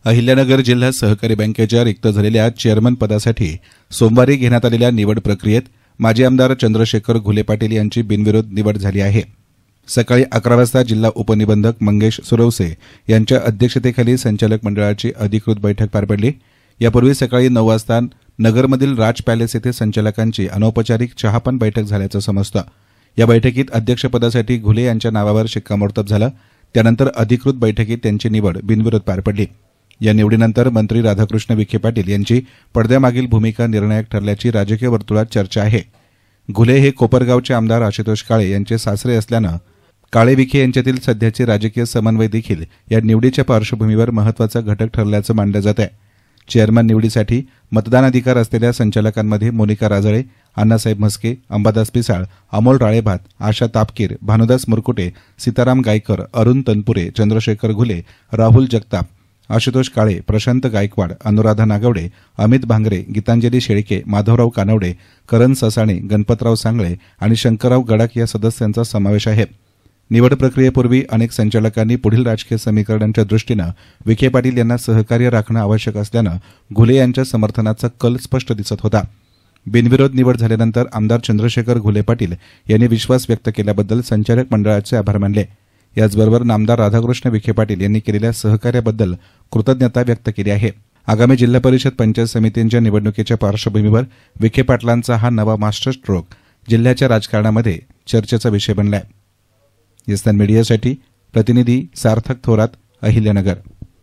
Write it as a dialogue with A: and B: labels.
A: अहिल्यानगर जिल्हा सहकारी बँकेच्या रिक्त झालेल्या चेअरमन पदासाठी सोमवारी घेण्यात आलेल्या निवड प्रक्रियेत माजी आमदार चंद्रशेखर घुले पाटील यांची बिनविरोध निवड झाली आहे। सकाळी 11 वाजता जिल्हा उपनिबंधक मंगेश सुरवसे यांच्या अध्यक्षतेखाली संचालक मंडळाची अधिकृत बैठक पार पडली। यापूर्वी सकाळी 9 वाजता नगरमधील राज पॅलेस येथे संचालकांची अनौपचारिक चहापान बैठक झाल्याचं समजतं। या बैठकीत अध्यक्षपदासाठी घुले यांच्या नावावर शिक्कामोर्तब झालं। त्यानंतर अधिकृत बैठकीत त्यांची निवड बिनविरोध पार पडली। या निवडीनंतर मंत्री राधाकृष्ण विखे पाटील यांची पडद्यामागील भूमिका निर्णायक ठरल्याची राजकीय वर्तुळात चर्चा आहे। घुले हे कोपरगावचे आमदार आशुतोष काळे यांचे सासरे असल्यानं काळे विखे यांच्यातील सध्याचे राजकीय समन्वय देखील या निवडीच्या पार्श्वभूमीवर महत्त्वाचा घटक ठरल्याचं मानलं जात आहे। चेअरमन निवडीसाठी मतदानाधिकार असलेल्या संचालकांमध्ये मोनिका राजळे, अण्णासाहेब म्हस्के, अंबादास पिसाळ, अमोल राळेभात, आशा तापकीर, भानुदास मुरकुटे, सीताराम गायकर, अरुण तनपुरे, चंद्रशेखर घुले, राहुल जगताप, आशुतोष काळे, प्रशांत गायकवाड, अनुराधा नागवडे, अमित भांगरे, गीतांजली शेळके, माधवराव कानवडे, करण ससाणे, गणपतराव सांगळे आणि शंकरराव गडाख या सदस्यांचा समावेश आहे। निवड प्रक्रियेपूर्वी अनेक संचालकांनी पुढील राजकीय समीकरणांच्या दृष्टीनं विखे पाटील यांना सहकार्य राखणं आवश्यक असल्यानं घुले यांच्या समर्थनाचा कल स्पष्ट दिसत होता। बिनविरोध निवड झाल्यानंतर आमदार चंद्रशेखर घुले पाटील यांनी विश्वास व्यक्त केल्याबद्दल संचालक मंडळाचे आभार मानले। याचबरोबर नामदार राधाकृष्ण विखे पाटील यांनी केलेल्या सहकार्याबद्दल कृतज्ञता व्यक्त केली आहे। आगामी जिल्हा परिषद पंचायत समितींच्या निवडणुकीच्या पार्श्वभूमीवर विखे पाटलांचा हा नवा मास्टर स्ट्रोक जिल्ह्याच्या राजकारणामध्ये चर्चेचा विषय बनलाय। यस्तान मीडियासाठी प्रतिनिधी सार्थक थोरात, अहिल्यानगर।